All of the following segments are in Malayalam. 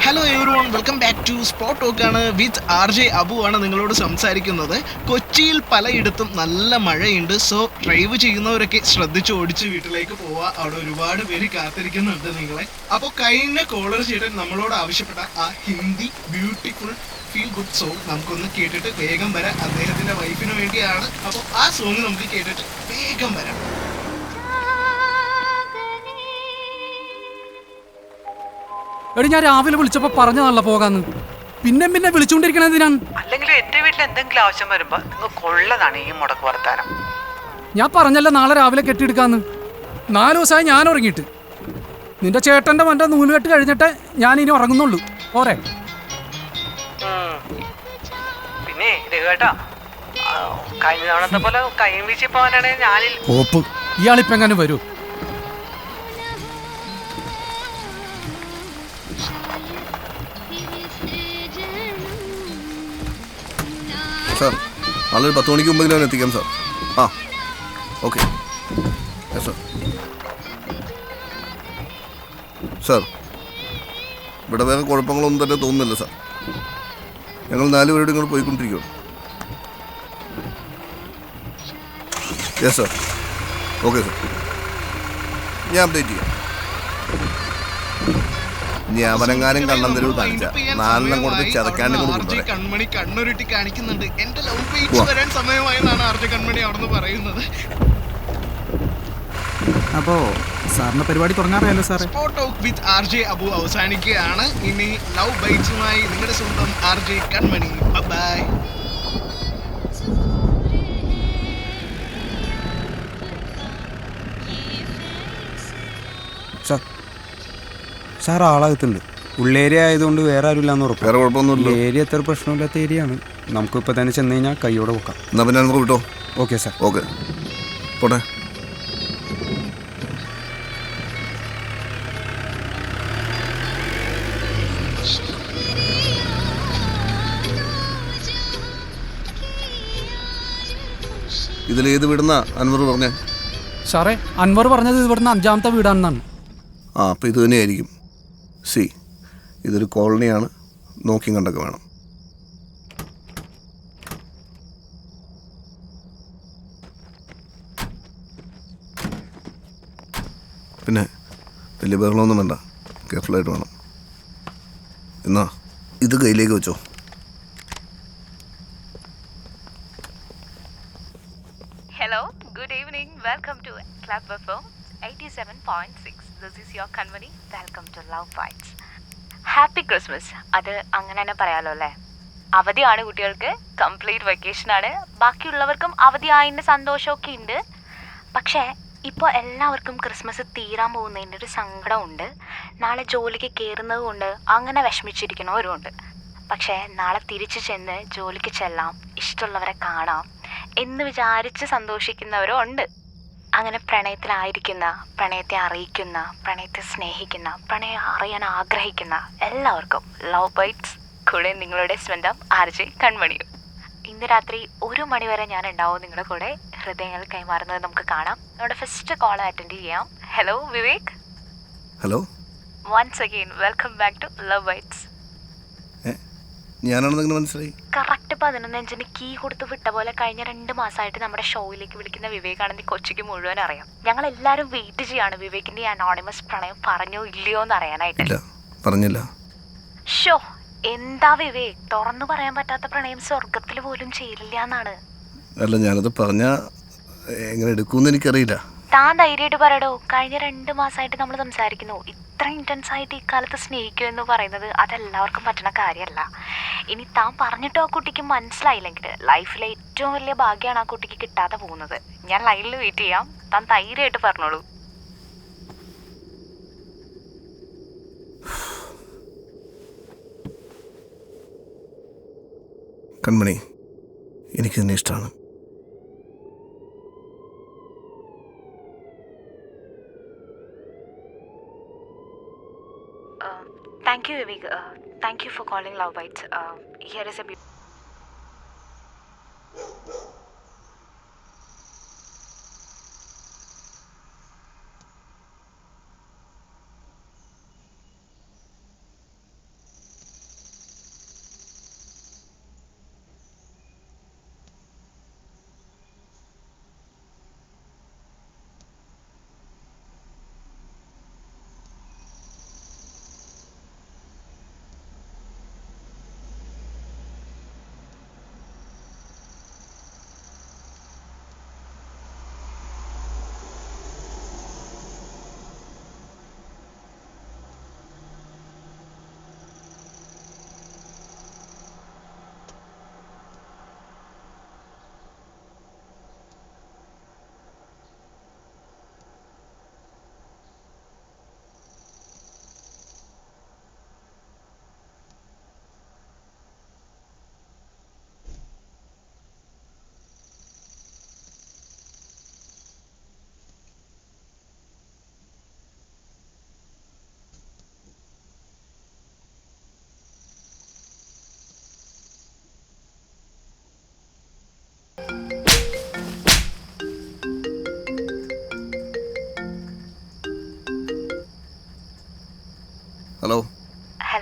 Hello everyone, welcome back to spot ടോക്കാണ് വിത്ത് RJ അബു ആണ് നിങ്ങളോട് സംസാരിക്കുന്നത്. കൊച്ചിയിൽ പലയിടത്തും നല്ല മഴയുണ്ട്. സോ ഡ്രൈവ് ചെയ്യുന്നവരൊക്കെ ശ്രദ്ധിച്ച് ഓടിച്ച് വീട്ടിലേക്ക് പോവുക. അവിടെ ഒരുപാട് പേര് കാത്തിരിക്കുന്നുണ്ട് നിങ്ങളെ. അപ്പോൾ കഴിഞ്ഞ കോളർ ചേട്ടൻ നമ്മളോട് ആവശ്യപ്പെട്ട ആ Hindi beautiful feel good song നമുക്കൊന്ന് കേട്ടിട്ട് വേഗം വരാം. അദ്ദേഹത്തിൻ്റെ വൈഫിന് വേണ്ടിയാണ്. അപ്പോൾ ആ സോങ് നമുക്ക് കേട്ടിട്ട് വേഗം വരാം. എടി, ഞാൻ രാവിലെ വിളിച്ചപ്പോ പറഞ്ഞതാണല്ലോ പോകാന്ന്. പിന്നെ പിന്നെ വിളിച്ചുകൊണ്ടിരിക്കണ എന്തിനാണ്? അല്ലെങ്കിലും എന്റെ വീട്ടിൽ എന്തെങ്കിലും ആവശ്യം വരുമ്പോ നിങ്ങൾ കൊള്ളതാണ് ഈ മുടക്ക് വർത്താനം. ഞാൻ പറഞ്ഞല്ലോ നാളെ രാവിലെ കെട്ടിയെടുക്കാന്ന്. 4 ദിവസമായി ഞാൻ ഉറങ്ങിയിട്ട്. നിന്റെ ചേട്ടന്റെ മറ്റേ നൂലുകെട്ട് കഴിഞ്ഞിട്ട് ഞാൻ ഇനി ഉറങ്ങുന്നുള്ളൂ. പോരെ? പിന്നെ കേട്ടാ, കഴിഞ്ഞ തവണത്തെ പോലെ കൈയും വീശി പോകാനാണെങ്കിൽ ഞാനിൽ ഓപ്പ്. ഇയാളിപ്പോ എങ്ങനെ വരൂ? സാർ, നാളെ 10 മണിക്ക് മുമ്പ് ഞാൻ എത്തിക്കാം സാർ. ആ, ഓക്കെ. Yes sir. സാർ, ഇവിടെ വേറെ കുഴപ്പങ്ങളൊന്നും തന്നെ തോന്നുന്നില്ല സാർ. ഞങ്ങൾ 4 പേരോട് ഇങ്ങോട്ട് പോയിക്കൊണ്ടിരിക്കുകയാണ്. Yes sir. ഓക്കെ സാർ, ഞാൻ അപ്ഡേറ്റ് ചെയ്യാം. ഇനി അവനെങ്ങാനും കണ്ണന്തരവ് കാണിച്ച 4 കൊടുത്ത് ചതക്കാണ്ട് കൺമണി കണ്ണുരുട്ടി കാണിക്കുന്നുണ്ട്. എന്റെ ലവ് പേജ് വരാൻ സമയമായെന്നാണ് RJ കൺമണി അവിടുന്ന് പറയുന്നത്. അപ്പോ സാറിന്റെ പരിപാടി തുടങ്ങാറിയല്ലോ സാറേ. Spot talk with RJ Abu അവസാനിക്കുകയാണ്. ഇനി ലവ് ബൈറ്റ്സുമായി നിങ്ങളുടെ സ്വന്തം RJ കൺമണി. ബൈ. സാർ ആളകത്തുണ്ട്. ഉള്ളേരിയ ആയതുകൊണ്ട് വേറെ ആരും ഇല്ലാന്ന് ഉറപ്പ്. വേറെ കുഴപ്പമൊന്നുമില്ല. ഏരിയ എത്ര പ്രശ്നമില്ലാത്ത ഏരിയയാണ്. നമുക്കിപ്പോൾ തന്നെ ചെന്ന് കഴിഞ്ഞാൽ കൈയോടെ വെക്കാം. എന്നാൽ പിന്നെ നമുക്ക് വിട്ടോ. Okay sir. ഓക്കെ, പോട്ടെ. ഇതിലേത് വീടുന്ന അൻവർ പറഞ്ഞേ? സാറേ, അൻവർ പറഞ്ഞത് ഇവിടുന്ന് 5ാമത്തെ വീടാണെന്നാണ്. ആ, അപ്പോൾ ഇത് തന്നെയായിരിക്കും. ഇതൊരു കോളനിയാണ്. നോക്കി കണ്ടൊക്കെ വേണം. പിന്നെ വലിയ ബഹളമൊന്നും വേണ്ട, കെയർഫുള്ളായിട്ട് വേണം. എന്നാ ഇത് കയ്യിലേക്ക് വെച്ചോ. Hello, good evening. Welcome to Club FM 87.6. This is your Kanmani. Welcome to Love Bites. Happy Christmas. അത് അങ്ങനെ തന്നെ പറയാലോ അല്ലേ. അവധിയാണ് കുട്ടികൾക്ക്, കംപ്ലീറ്റ് വെക്കേഷനാണ്. ബാക്കിയുള്ളവർക്കും അവധി ആയതിൻ്റെ സന്തോഷമൊക്കെ ഉണ്ട്. പക്ഷേ ഇപ്പോൾ എല്ലാവർക്കും ക്രിസ്മസ് തീരാൻ പോകുന്നതിൻ്റെ ഒരു സങ്കടമുണ്ട്. നാളെ ജോലിക്ക് കയറുന്നത് കൊണ്ട് അങ്ങനെ വിഷമിച്ചിരിക്കുന്നവരുമുണ്ട്. പക്ഷേ നാളെ തിരിച്ചു ചെന്ന് ജോലിക്ക് ചെല്ലാം, ഇഷ്ടമുള്ളവരെ കാണാം എന്ന് വിചാരിച്ച് സന്തോഷിക്കുന്നവരും ഉണ്ട്. അങ്ങനെ പ്രണയത്തിലായിരിക്കുന്ന, പ്രണയത്തെ അറിയിക്കുന്ന, പ്രണയത്തെ സ്നേഹിക്കുന്ന, പ്രണയം അറിയാൻ ആഗ്രഹിക്കുന്ന എല്ലാവർക്കും ലവ് ബൈറ്റ്സ് കൂടെ നിങ്ങളുടെ സ്വന്തം RJ കൺമണിയും. ഇന്ന് രാത്രി 1 മണി വരെ ഞാൻ ഉണ്ടാവും നിങ്ങളുടെ കൂടെ. ഹൃദയങ്ങൾ കൈമാറുന്നത് നമുക്ക് കാണാം. നമ്മുടെ ഫസ്റ്റ് കോൾ അറ്റൻഡ് ചെയ്യാം. Hello Vivek. Hello. Once again welcome back to love bites. ഞാനാണെന്ന് മനസ്സിലായി. കറക്റ്റ് 11:05 കീ കൊടുത്ത് വിട്ട പോലെ കഴിഞ്ഞ 2 മാസമായിട്ട് നമ്മുടെ ഷോയിലേക്ക് വിളിക്കുന്ന വിവേകാണെന്ന് കൊച്ചിക്ക് മുഴുവൻ അറിയാം. ഞങ്ങൾ എല്ലാവരും വെയിറ്റ് ചെയ്യാണ് വിവേകിന്റെ ഈ അനോണിമസ് പ്രണയം പറഞ്ഞോ ഇല്ലയോ എന്ന് അറിയാനായിട്ട്. പറഞ്ഞില്ല. ഷോ, എന്താ വിവേക്, തുറന്നു പറയാൻ പറ്റാത്ത പ്രണയം സ്വർഗത്തിൽ പോലും ചെയ്യില്ല എന്നാണ്. അല്ല, ഞാനത് പറഞ്ഞ എങ്ങനെ എടുക്കുമെന്ന് എനിക്കറിയില്ല. താൻ ധൈര്യമായിട്ട് പറയടോ. കഴിഞ്ഞ 2 മാസമായിട്ട് നമ്മൾ സംസാരിക്കുന്നു. ഇത്ര ഇൻറ്റൻസ് ആയിട്ട് ഇക്കാലത്ത് സ്നേഹിക്കുക എന്ന് പറയുന്നത് അതെല്ലാവർക്കും പറ്റുന്ന കാര്യമല്ല. ഇനി താൻ പറഞ്ഞിട്ടോ ആ കുട്ടിക്ക് മനസ്സിലായില്ലെങ്കിൽ ലൈഫിലെ ഏറ്റവും വലിയ ഭാഗ്യമാണ് ആ കുട്ടിക്ക് കിട്ടാതെ പോകുന്നത്. ഞാൻ ലൈനിൽ വെയിറ്റ് ചെയ്യാം. താൻ ധൈര്യമായിട്ട് പറഞ്ഞോളൂ. കൺമണി, എനിക്ക് തന്നെ ഇഷ്ടമാണ്. Thank you, Vivek. Thank you for calling Love Bites. Here is a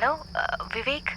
hello Vivek